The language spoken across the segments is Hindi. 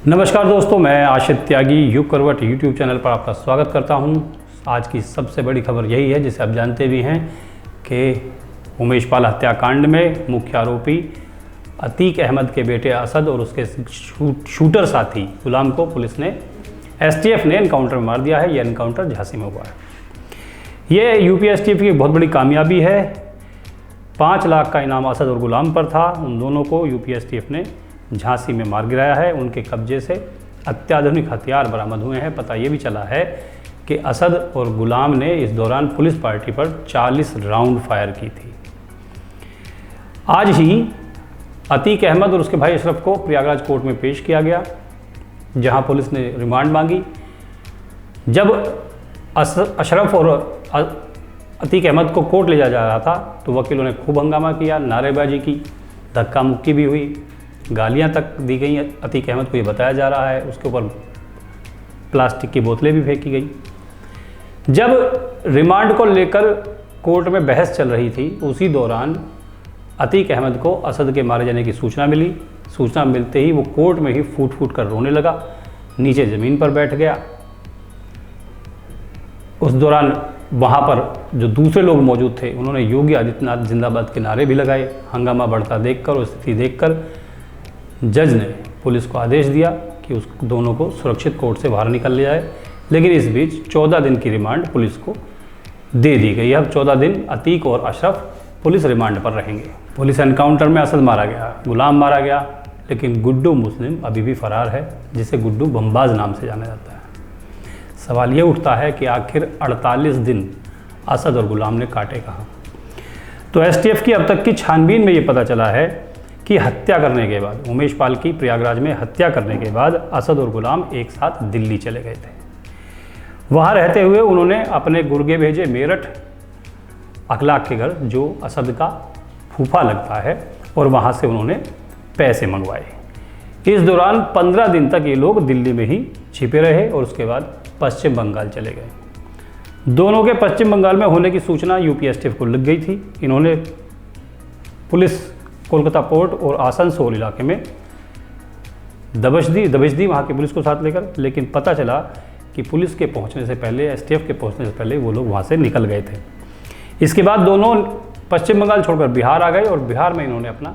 नमस्कार दोस्तों, मैं आशित त्यागी युग करवट यूट्यूब चैनल पर आपका स्वागत करता हूं। आज की सबसे बड़ी खबर यही है जिसे आप जानते भी हैं कि उमेश पाल हत्याकांड में मुख्य आरोपी अतीक अहमद के बेटे असद और उसके शूटर साथी गुलाम को पुलिस ने एसटीएफ ने एनकाउंटर में मार दिया है। यह एनकाउंटर झांसी में हुआ है। ये यूपी एसटीएफ की बहुत बड़ी कामयाबी है। 5 लाख का इनाम असद और गुलाम पर था। उन दोनों को यूपी एसटीएफ ने झांसी में मार गिराया है। उनके कब्जे से अत्याधुनिक हथियार बरामद हुए हैं। पता ये भी चला है कि असद और गुलाम ने इस दौरान पुलिस पार्टी पर 40 राउंड फायर की थी। आज ही अतीक अहमद और उसके भाई अशरफ को प्रयागराज कोर्ट में पेश किया गया, जहां पुलिस ने रिमांड मांगी। जब अशरफ और अतीक अहमद को कोर्ट ले जाया जा रहा था तो वकीलों ने खूब हंगामा किया, नारेबाजी की, धक्का मुक्की भी हुई, गालियां तक दी गई। अतीक अहमद को ये बताया जा रहा है, उसके ऊपर प्लास्टिक की बोतलें भी फेंकी गई। जब रिमांड को लेकर कोर्ट में बहस चल रही थी, उसी दौरान अतीक अहमद को असद के मारे जाने की सूचना मिली। सूचना मिलते ही वो कोर्ट में ही फूट फूट कर रोने लगा, नीचे ज़मीन पर बैठ गया। उस दौरान वहाँ पर जो दूसरे लोग मौजूद थे, उन्होंने योगी आदित्यनाथ जिंदाबाद के नारे भी लगाए। हंगामा बढ़ता देखकर और स्थिति देखकर जज ने पुलिस को आदेश दिया कि उस दोनों को सुरक्षित कोर्ट से बाहर निकल लिया जाए। लेकिन इस बीच 14 दिन की रिमांड पुलिस को दे दी गई। अब 14 दिन अतीक और अशरफ पुलिस रिमांड पर रहेंगे। पुलिस एनकाउंटर में असद मारा गया, गुलाम मारा गया, लेकिन गुड्डू मुस्लिम अभी भी फरार है, जिसे गुड्डू बमबाज नाम से जाना जाता है। सवाल ये उठता है कि आखिर 48 दिन असद और गुलाम ने काटे कहाँ। तो एसटीएफ की अब तक की छानबीन में ये पता चला है कि हत्या करने के बाद, उमेश पाल की प्रयागराज में हत्या करने के बाद असद और गुलाम एक साथ दिल्ली चले गए थे। वहाँ रहते हुए उन्होंने अपने गुर्गे भेजे मेरठ अखलाक के घर, जो असद का फूफा लगता है, और वहाँ से उन्होंने पैसे मंगवाए। इस दौरान 15 दिन तक ये लोग दिल्ली में ही छिपे रहे और उसके बाद पश्चिम बंगाल चले गए। दोनों के पश्चिम बंगाल में होने की सूचना यूपी एसटीएफ को लग गई थी। इन्होंने पुलिस कोलकाता पोर्ट और आसनसोल इलाके में दबिश दी वहाँ की पुलिस को साथ लेकर। लेकिन पता चला कि पुलिस के पहुँचने से पहले, एसटीएफ के पहुँचने से पहले वो लोग वहाँ से निकल गए थे। इसके बाद दोनों पश्चिम बंगाल छोड़कर बिहार आ गए और बिहार में इन्होंने अपना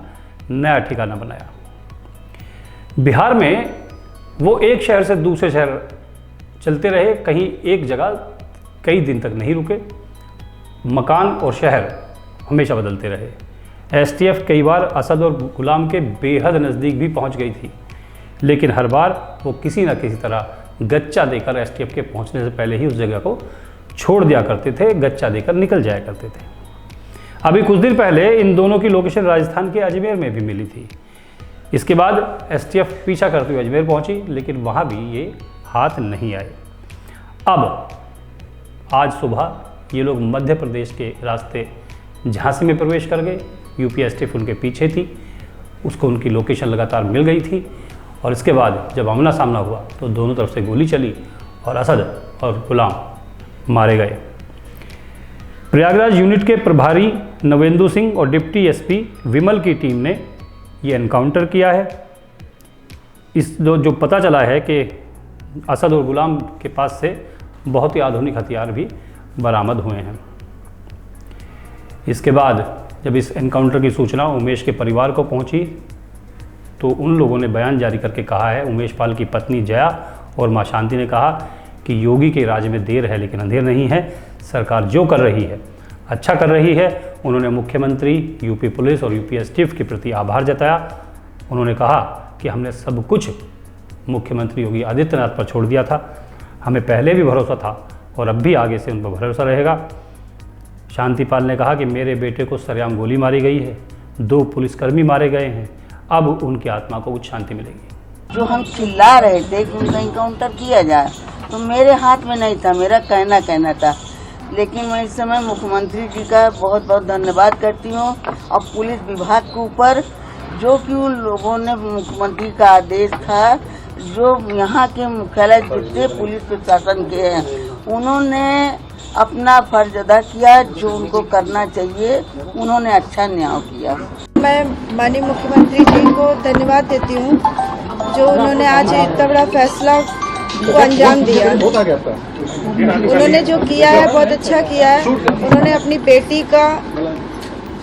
नया ठिकाना बनाया। बिहार में वो एक शहर से दूसरे शहर चलते रहे, कहीं एक जगह कई दिन तक नहीं रुके। मकान और शहर हमेशा बदलते रहे। एसटीएफ कई बार असद और गुलाम के बेहद नज़दीक भी पहुंच गई थी, लेकिन हर बार वो किसी न किसी तरह गच्चा देकर एसटीएफ के पहुंचने से पहले ही उस जगह को छोड़ दिया करते थे, गच्चा देकर निकल जाया करते थे। अभी कुछ दिन पहले इन दोनों की लोकेशन राजस्थान के अजमेर में भी मिली थी। इसके बाद एसटीएफ पीछा करते हुए अजमेर पहुंची, लेकिन वहाँ भी ये हाथ नहीं आए। अब आज सुबह ये लोग मध्य प्रदेश के रास्ते झांसी में प्रवेश कर गए। यूपी एसटीएफ उनके पीछे थी, उसको उनकी लोकेशन लगातार मिल गई थी। और इसके बाद जब आमना सामना हुआ तो दोनों तरफ से गोली चली और असद और गुलाम मारे गए। प्रयागराज यूनिट के प्रभारी नवेंदु सिंह और डिप्टी एसपी विमल की टीम ने ये एनकाउंटर किया है। इस जो पता चला है कि असद और गुलाम के पास से बहुत ही आधुनिक हथियार भी बरामद हुए हैं। इसके बाद जब इस एनकाउंटर की सूचना उमेश के परिवार को पहुंची तो उन लोगों ने बयान जारी करके कहा है, उमेश पाल की पत्नी जया और मां शांति ने कहा कि योगी के राज में देर है लेकिन अंधेर नहीं है। सरकार जो कर रही है अच्छा कर रही है। उन्होंने मुख्यमंत्री, यूपी पुलिस और यूपी एसटीएफ के प्रति आभार जताया। उन्होंने कहा कि हमने सब कुछ मुख्यमंत्री योगी आदित्यनाथ पर छोड़ दिया था। हमें पहले भी भरोसा था और अब भी आगे से उन पर भरोसा रहेगा। शांति पाल ने कहा कि मेरे बेटे को सरेआम गोली मारी गई है, 2 पुलिसकर्मी मारे गए हैं, अब उनकी आत्मा को कुछ शांति मिलेगी। जो हम चिल्ला रहे थे कि उनका इनकाउंटर किया जाए, तो मेरे हाथ में नहीं था, मेरा कहना था। लेकिन मैं इस समय मुख्यमंत्री जी का बहुत बहुत धन्यवाद करती हूँ और पुलिस विभाग के ऊपर, जो कि उन लोगों ने, मुख्यमंत्री का आदेश था, जो यहाँ के मुख्यालय जितने पुलिस प्रशासन के हैं, उन्होंने अपना फर्ज अदा किया जो उनको करना चाहिए। उन्होंने अच्छा न्याय किया। मैं माननीय मुख्यमंत्री जी को धन्यवाद देती हूँ जो उन्होंने आज इतना बड़ा फैसला को अंजाम दिया। उन्होंने जो किया है बहुत अच्छा किया है। उन्होंने अपनी बेटी का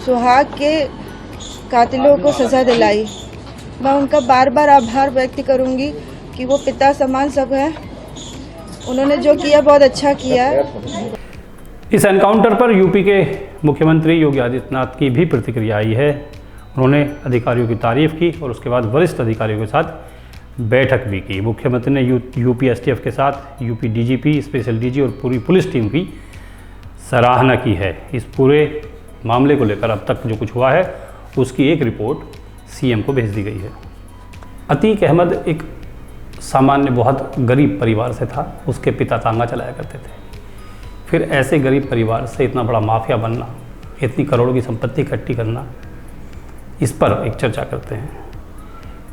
सुहाग के कातिलों को सजा दिलाई। मैं उनका बार बार आभार व्यक्त करूंगी कि वो पिता समान सब है। उन्होंने जो किया बहुत अच्छा किया है। इस एनकाउंटर पर यूपी के मुख्यमंत्री योगी आदित्यनाथ की भी प्रतिक्रिया आई है। उन्होंने अधिकारियों की तारीफ की और उसके बाद वरिष्ठ अधिकारियों के साथ बैठक भी की। मुख्यमंत्री ने यूपी एसटीएफ के साथ यूपी डीजीपी, स्पेशल डीजी और पूरी पुलिस टीम की सराहना की है। इस पूरे मामले को लेकर अब तक जो कुछ हुआ है उसकी एक रिपोर्ट सीएम को भेज दी गई है। अतीक अहमद एक सामान्य बहुत गरीब परिवार से था। उसके पिता तांगा चलाया करते थे। फिर ऐसे गरीब परिवार से इतना बड़ा माफिया बनना, इतनी करोड़ों की संपत्ति इकट्ठी करना, इस पर एक चर्चा करते हैं।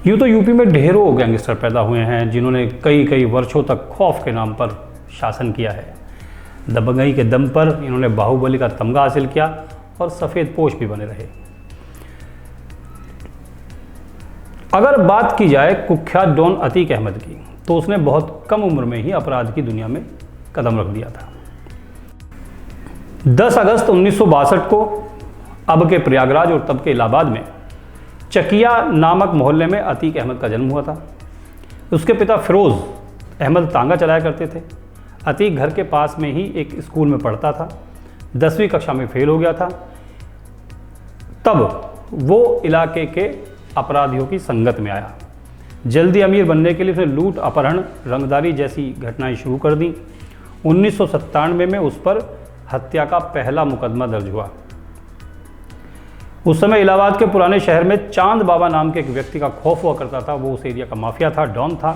यूँ तो यूपी में ढेरों गैंगस्टर पैदा हुए हैं जिन्होंने कई वर्षों तक खौफ के नाम पर शासन किया है। दबंगई के दम पर इन्होंने बाहुबली का तमगा हासिल किया और सफ़ेद पोश भी बने रहे। अगर बात की जाए कुख्यात डॉन अतीक अहमद की, तो उसने बहुत कम उम्र में ही अपराध की दुनिया में कदम रख दिया था। 10 अगस्त 1962 को अब के प्रयागराज और तब के इलाहाबाद में चकिया नामक मोहल्ले में अतीक अहमद का जन्म हुआ था। उसके पिता फिरोज़ अहमद तांगा चलाया करते थे। अतीक घर के पास में ही एक स्कूल में पढ़ता था। 10वीं कक्षा में फेल हो गया था। तब वो इलाके के अपराधियों की संगत में आया। जल्दी अमीर बनने के लिए उसने लूट, अपहरण, रंगदारी जैसी घटनाएं शुरू कर दी। 1997 में उस पर हत्या का पहला मुकदमा दर्ज हुआ। उस समय इलाहाबाद के पुराने शहर में चांद बाबा नाम के एक व्यक्ति का खौफ हुआ करता था। वो उस एरिया का माफिया था, डॉन था।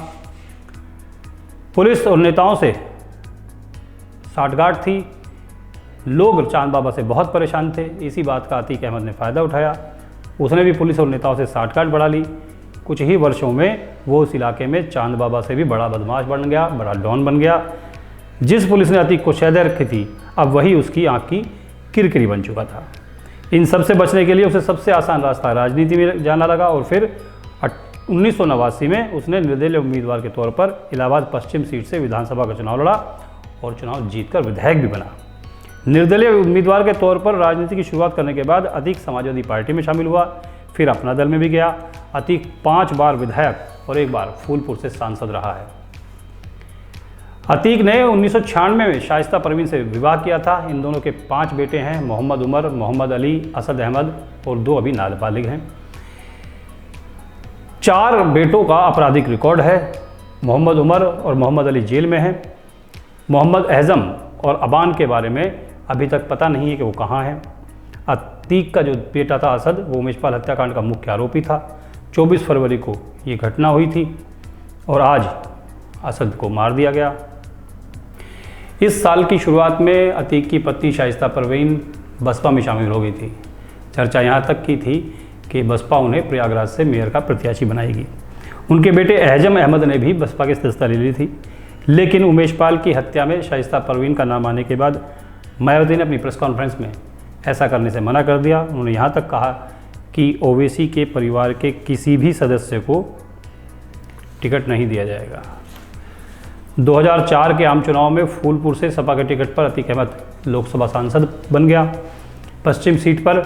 पुलिस और नेताओं से साठगांठ थी। लोग चांद बाबा से बहुत परेशान थे। इसी बात का अतीक अहमद ने फ़ायदा उठाया। उसने भी पुलिस और नेताओं से साठगांठ बढ़ा ली। कुछ ही वर्षों में वो उस इलाके में चांद बाबा से भी बड़ा बदमाश बन गया, बड़ा डॉन बन गया। जिस पुलिस ने अतीक को शहद रखी थी, अब वही उसकी आँख की किरकिरी बन चुका था। इन सब से बचने के लिए उसे सबसे आसान रास्ता राजनीति में जाना लगा और फिर 1989 में उसने निर्दलीय उम्मीदवार के तौर पर इलाहाबाद पश्चिम सीट से विधानसभा का चुनाव लड़ा और चुनाव जीतकर विधायक भी बना। निर्दलीय उम्मीदवार के तौर पर राजनीति की शुरुआत करने के बाद अतीक समाजवादी पार्टी में शामिल हुआ। फिर अपना दल में भी गया। अतीक 5 बार विधायक और 1 बार फूलपुर से सांसद रहा है। अतीक ने 1996 में शाइस्ता परवीन से विवाह किया था। इन दोनों के 5 बेटे हैं, मोहम्मद उमर, मोहम्मद अली, असद अहमद और 2 अभी नाबालिग हैं। 4 बेटों का आपराधिक रिकॉर्ड है। मोहम्मद उमर और मोहम्मद अली जेल में हैं। मोहम्मद एहजम और अबान के बारे में अभी तक पता नहीं है कि वो कहाँ हैं। अतीक का जो बेटा था असद, वो उमेशपाल हत्याकांड का मुख्य आरोपी था। 24 फरवरी को ये घटना हुई थी और आज असद को मार दिया गया। इस साल की शुरुआत में अतीक की पत्नी शाइस्ता परवीन बसपा में शामिल हो गई थी। चर्चा यहाँ तक की थी कि बसपा उन्हें प्रयागराज से मेयर का प्रत्याशी बनाएगी। उनके बेटे एहजम अहमद ने भी बसपा की सदस्यता ले ली थी, लेकिन उमेशपाल की हत्या में शाइस्ता परवीन का नाम आने के बाद मायावती ने अपनी प्रेस कॉन्फ्रेंस में ऐसा करने से मना कर दिया। उन्होंने यहाँ तक कहा कि ओवैसी के परिवार के किसी भी सदस्य को टिकट नहीं दिया जाएगा। 2004 के आम चुनाव में फूलपुर से सपा के टिकट पर अतीक अहमद लोकसभा सांसद बन गया। पश्चिम सीट पर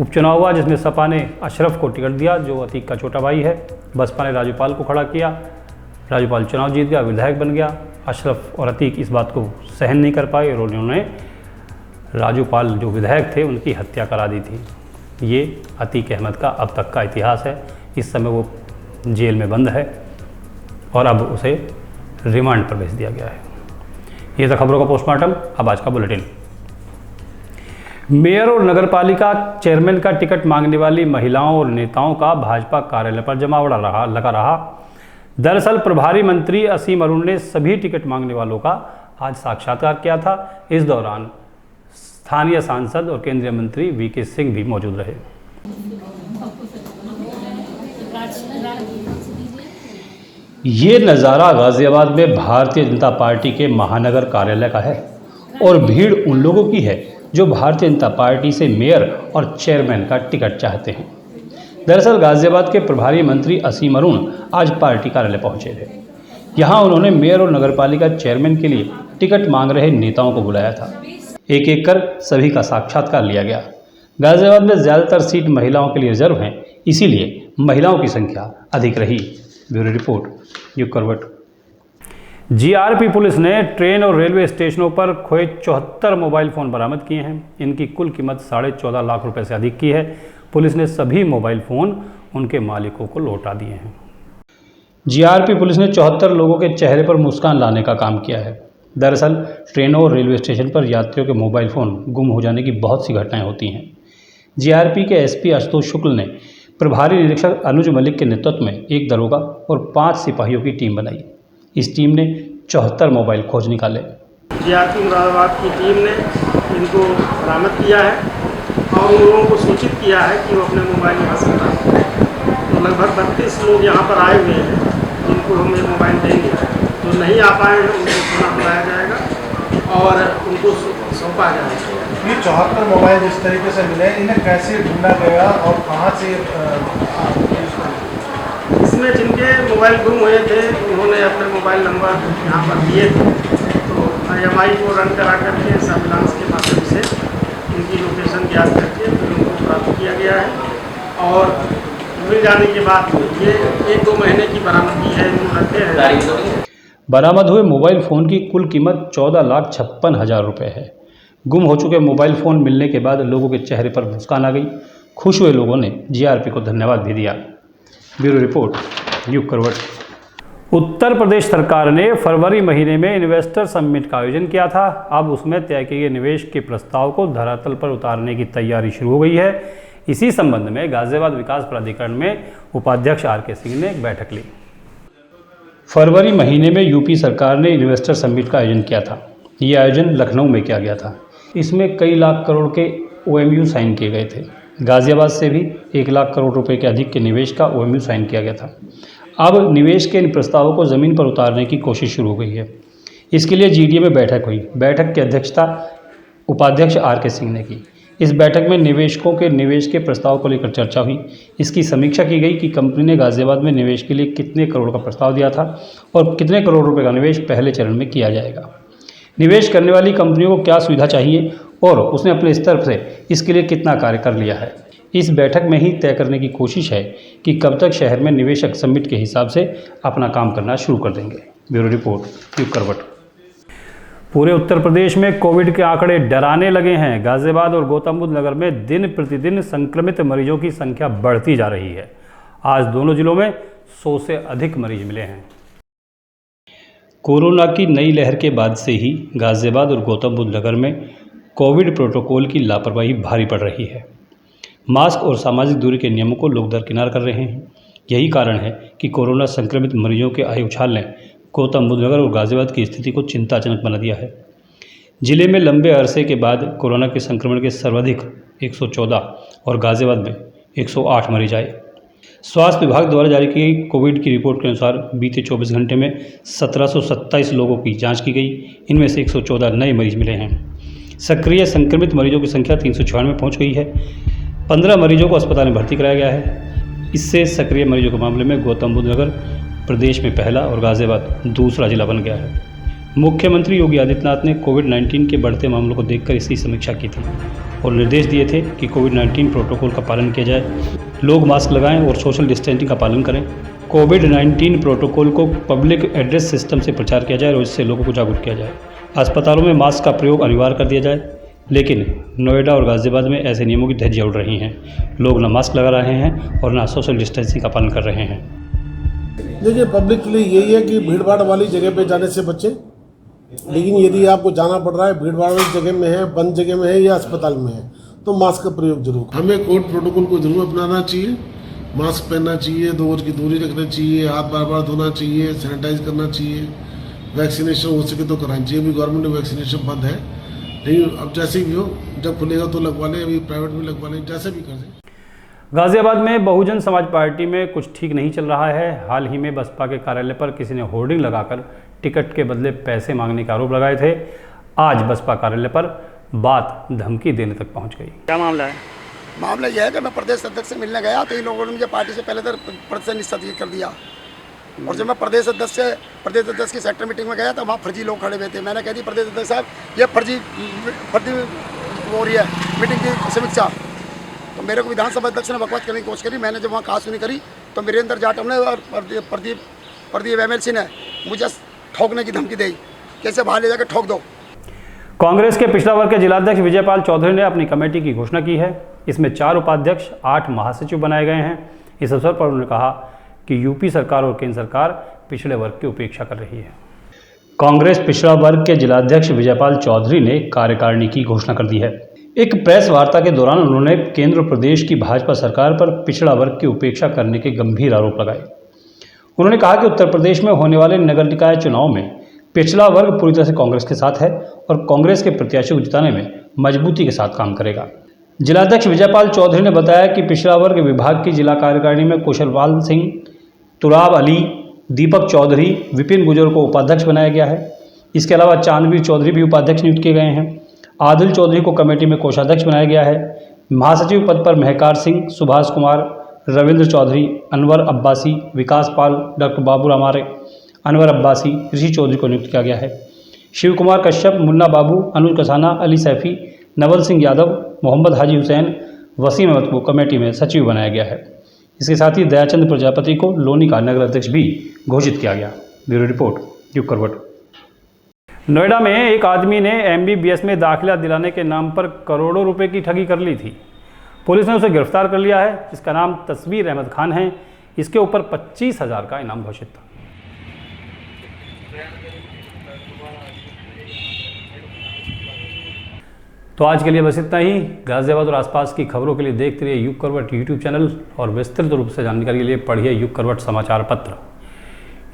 उपचुनाव हुआ जिसमें सपा ने अशरफ को टिकट दिया जो अतीक का छोटा भाई है। बसपा ने राजूपाल को खड़ा किया। राजूपाल चुनाव जीत गया, विधायक बन गया। अशरफ और अतीक इस बात को सहन नहीं कर पाए और उन्होंने राजूपाल जो विधायक थे उनकी हत्या करा दी थी। ये अतीक अहमद का अब तक का इतिहास है। इस समय वो जेल में बंद है और अब उसे रिमांड पर भेज दिया गया है। ये था खबरों का पोस्टमार्टम। अब आज का बुलेटिन। मेयर और नगरपालिका चेयरमैन का टिकट मांगने वाली महिलाओं और नेताओं का भाजपा कार्यालय पर जमावड़ा लगा रहा। दरअसल प्रभारी मंत्री असीम अरुण ने सभी टिकट मांगने वालों का आज साक्षात्कार किया था। इस दौरान स्थानीय सांसद और केंद्रीय मंत्री वीके सिंह भी मौजूद रहे। ये नज़ारा गाजियाबाद में भारतीय जनता पार्टी के महानगर कार्यालय का है और भीड़ उन लोगों की है जो भारतीय जनता पार्टी से मेयर और चेयरमैन का टिकट चाहते हैं। दरअसल गाजियाबाद के प्रभारी मंत्री असीम अरुण आज पार्टी कार्यालय पहुंचे थे। यहां उन्होंने मेयर और नगरपालिका चेयरमैन के लिए टिकट मांग रहे नेताओं को बुलाया था। एक एक कर सभी का साक्षात्कार लिया गया। गाजियाबाद में ज़्यादातर सीट महिलाओं के लिए रिजर्व हैं, इसीलिए महिलाओं की संख्या अधिक रही। ब्यूरो रिपोर्ट, युग करवट। जीआरपी पुलिस ने ट्रेन और रेलवे स्टेशनों पर खोए 74 मोबाइल फ़ोन बरामद किए हैं। इनकी कुल कीमत 14.5 लाख रुपए से अधिक की है। पुलिस ने सभी मोबाइल फ़ोन उनके मालिकों को लौटा दिए हैं। जीआरपी पुलिस ने 74 लोगों के चेहरे पर मुस्कान लाने का काम किया है। दरअसल ट्रेनों और रेलवे स्टेशन पर यात्रियों के मोबाइल फ़ोन गुम हो जाने की बहुत सी घटनाएं होती हैं। जीआरपी के एसपी आशुतोष शुक्ल ने प्रभारी निरीक्षक अनुज मलिक के नेतृत्व में एक दरोगा और 5 सिपाहियों की टीम बनाई। इस टीम ने 74 मोबाइल खोज निकाले। जीआरपी मुरादाबाद की टीम ने इनको बरामद किया है और उन लोगों को सूचित किया है कि वो अपने मोबाइल यहाँ से बरामद करें। तो लगभग 32 लोग यहाँ पर आए हुए हैं जिनको हम ये मोबाइल देंगे। जो नहीं आ पाए हैं उनको पुनः बुलाया जाएगा और उनको सौंपा जाएगा। ये 74 मोबाइल जिस तरीके से मिले, इन्हें कैसे ढूंढा गया और कहाँ से? इसमें जिनके मोबाइल गुम हुए थे उन्होंने अपने मोबाइल नंबर यहाँ पर दिए थे, तो IMI को रन करा करके सर्विलांस के माध्यम से उनकी लोकेशन ज्ञात करके फिर उनको प्राप्त किया गया है। और मिल जाने के बाद ये 1-2 महीने की बरामदगी है रखते हैं। बरामद हुए मोबाइल फ़ोन की कुल कीमत 14,56,000 रुपये है। गुम हो चुके मोबाइल फ़ोन मिलने के बाद लोगों के चेहरे पर मुस्कान आ गई। खुश हुए लोगों ने जीआरपी को धन्यवाद भी दिया। ब्यूरो रिपोर्ट, युग करवट। उत्तर प्रदेश सरकार ने फरवरी महीने में इन्वेस्टर समिट का आयोजन किया था। अब उसमें तय किए गए निवेश के प्रस्ताव को धरातल पर उतारने की तैयारी शुरू हो गई है। इसी संबंध में गाजियाबाद विकास प्राधिकरण में उपाध्यक्ष RK सिंह ने एक बैठक ली। फरवरी महीने में यूपी सरकार ने इन्वेस्टर समिट का आयोजन किया था। ये आयोजन लखनऊ में किया गया था। इसमें कई लाख करोड़ के OMU साइन किए गए थे। गाजियाबाद से भी 1 लाख करोड़ रुपए के अधिक के निवेश का OMU साइन किया गया था। अब निवेश के इन प्रस्तावों को ज़मीन पर उतारने की कोशिश शुरू हो गई है। इसके लिए GDA में बैठक हुई। बैठक की अध्यक्षता उपाध्यक्ष RK सिंह ने की। इस बैठक में निवेशकों के निवेश के प्रस्ताव को लेकर चर्चा हुई। इसकी समीक्षा की गई कि कंपनी ने गाजियाबाद में निवेश के लिए कितने करोड़ का प्रस्ताव दिया था और कितने करोड़ रुपए का निवेश पहले चरण में किया जाएगा। निवेश करने वाली कंपनियों को क्या सुविधा चाहिए और उसने अपने स्तर से इसके लिए कितना कार्य कर लिया है। इस बैठक में ही तय करने की कोशिश है कि कब तक शहर में निवेशक समिट के हिसाब से अपना काम करना शुरू कर देंगे। ब्यूरो रिपोर्ट, युग करवट। पूरे उत्तर प्रदेश में कोविड के आंकड़े डराने लगे हैं। गाजियाबाद और गौतम बुद्ध नगर में दिन प्रतिदिन संक्रमित मरीजों की संख्या बढ़ती जा रही है। आज दोनों जिलों में 100 से अधिक मरीज मिले हैं। कोरोना की नई लहर के बाद से ही गाजियाबाद और गौतम बुद्ध नगर में कोविड प्रोटोकॉल की लापरवाही भारी पड़ रही है। मास्क और सामाजिक दूरी के नियमों को लोग दरकिनार कर रहे हैं। यही कारण है कि कोरोना संक्रमित मरीजों के आए उछाल ने गौतम बुद्ध नगर और गाजियाबाद की स्थिति को चिंताजनक बना दिया है। जिले में लंबे अरसे के बाद कोरोना के संक्रमण के सर्वाधिक 114 और गाजियाबाद में 108 मरीज आए। स्वास्थ्य विभाग द्वारा जारी की गई कोविड की रिपोर्ट के अनुसार बीते 24 घंटे में 1727 लोगों की जांच की गई। इनमें से 114 नए मरीज मिले हैं। सक्रिय संक्रमित मरीजों की संख्या 396 पहुंच गई है। 15 मरीजों को अस्पताल में भर्ती कराया गया है। इससे सक्रिय मरीजों के मामले में गौतम बुद्ध नगर प्रदेश में पहला और गाजियाबाद दूसरा जिला बन गया है। मुख्यमंत्री योगी आदित्यनाथ ने कोविड-19 के बढ़ते मामलों को देखकर इसकी समीक्षा की थी और निर्देश दिए थे कि कोविड-19 प्रोटोकॉल का पालन किया जाए, लोग मास्क लगाएं और सोशल डिस्टेंसिंग का पालन करें। कोविड-19 प्रोटोकॉल को पब्लिक एड्रेस सिस्टम से प्रचार किया जाए और इससे लोगों को जागरूक किया जाए। अस्पतालों में मास्क का प्रयोग अनिवार्य कर दिया जाए, लेकिन नोएडा और गाजियाबाद में ऐसे नियमों की धज्जियां उड़ रही हैं। लोग न मास्क लगा रहे हैं और न सोशल डिस्टेंसिंग का पालन कर रहे हैं। देखिए, पब्लिक के लिए यही है कि भीड़ भाड़ वाली जगह पे जाने से बचें। लेकिन यदि आपको जाना पड़ रहा है, भीड़ भाड़ वाली जगह में है, बंद जगह में है या अस्पताल में है, तो मास्क का प्रयोग जरूर। हमें कोविड प्रोटोकॉल को जरूर अपनाना चाहिए। मास्क पहनना चाहिए, 2 गज की दूरी रखना चाहिए, हाथ बार बार धोना चाहिए, सैनिटाइज करना चाहिए। वैक्सीनेशन हो सके तो कराना चाहिए। अभी गवर्नमेंट में वैक्सीनेशन बंद है, लेकिन अब जैसे भी हो, जब खुलेगा तो लगवा लें, अभी प्राइवेट में लगवा लें, जैसे भी कर दें। गाजियाबाद में बहुजन समाज पार्टी में कुछ ठीक नहीं चल रहा है। हाल ही में बसपा के कार्यालय पर किसी ने होर्डिंग लगाकर टिकट के बदले पैसे मांगने के आरोप लगाए थे। आज बसपा कार्यालय पर बात धमकी देने तक पहुंच गई। क्या मामला है? मामला यह है कि मैं प्रदेश अध्यक्ष से मिलने गया तो इन लोगों ने मुझे पार्टी से पहले तो पद से निस्तारित कर दिया। और जब मैं प्रदेश अध्यक्ष की सेक्टर मीटिंग में गया तो वहाँ फर्जी लोग खड़े हुए थे। मैंने कह दी प्रदेश अध्यक्ष साहब ये फर्जी हो रही है मीटिंग की समीक्षा। तो मेरे को विधानसभा अध्यक्ष ने बकवास करने की कोशिश करी। मैंने जब वहाँ कहा सुनी करी तो वीरेंद्र जाटव ने और प्रदीप MLC ने मुझे ठोकने की धमकी दी, कैसे बाहर ले जाकर ठोक दो। कांग्रेस के पिछड़ा वर्ग के जिलाध्यक्ष विजयपाल चौधरी ने अपनी कमेटी की घोषणा की है। इसमें 4 उपाध्यक्ष 8 महासचिव बनाए गए हैं। इस अवसर पर उन्होंने कहा कि यूपी सरकार और केंद्र सरकार पिछड़े वर्ग की उपेक्षा कर रही है। कांग्रेस पिछड़ा वर्ग के जिलाध्यक्ष विजयपाल चौधरी ने कार्यकारिणी की घोषणा कर दी है। एक प्रेस वार्ता के दौरान उन्होंने केंद्र और प्रदेश की भाजपा सरकार पर पिछड़ा वर्ग की उपेक्षा करने के गंभीर आरोप लगाए। उन्होंने कहा कि उत्तर प्रदेश में होने वाले नगर निकाय चुनाव में पिछड़ा वर्ग पूरी तरह से कांग्रेस के साथ है और कांग्रेस के प्रत्याशी को जिताने में मजबूती के साथ काम करेगा। जिलाध्यक्ष विजयपाल चौधरी ने बताया कि पिछड़ा वर्ग विभाग की जिला कार्यकारिणी में कुशलपाल सिंह, तुराब अली, दीपक चौधरी, विपिन गुजर को उपाध्यक्ष बनाया गया है। इसके अलावा चांदवीर चौधरी भी उपाध्यक्ष नियुक्त किए गए हैं। आदिल चौधरी को कमेटी में कोषाध्यक्ष बनाया गया है। महासचिव पद पर महकार सिंह, सुभाष कुमार, रविंद्र चौधरी, अनवर अब्बासी, विकास पाल, डॉक्टर बाबू रामारे, अनवर अब्बासी, ऋषि चौधरी को नियुक्त किया गया है। शिव कुमार कश्यप, मुन्ना बाबू, अनुज कसाना, अली सैफी, नवल सिंह यादव, मोहम्मद हाजी हुसैन, वसीम अहमद को कमेटी में सचिव बनाया गया है। इसके साथ ही दयाचंद प्रजापति को लोनी का नगर अध्यक्ष भी घोषित किया गया। ब्यूरो रिपोर्ट, युग करवट। नोएडा में एक आदमी ने MBBS में दाखिला दिलाने के नाम पर करोड़ों रुपए की ठगी कर ली थी। पुलिस ने उसे गिरफ्तार कर लिया है, जिसका नाम तस्वीर अहमद खान है। इसके ऊपर 25,000 का इनाम घोषित था। तो आज के लिए बस इतना ही। गाजियाबाद और आसपास की खबरों के लिए देखते रहिए युग करवट यूट्यूब चैनल और विस्तृत रूप से जानकारी के लिए पढ़िए युग करवट समाचार पत्र।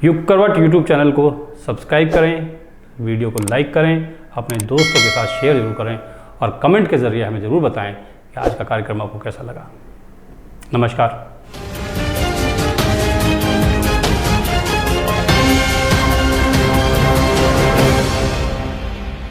युग करवट यूट्यूब चैनल को सब्सक्राइब करें, वीडियो को लाइक करें, अपने दोस्तों के साथ शेयर जरूर करें और कमेंट के जरिए हमें ज़रूर बताएं कि आज का कार्यक्रम आपको कैसा लगा। नमस्कार।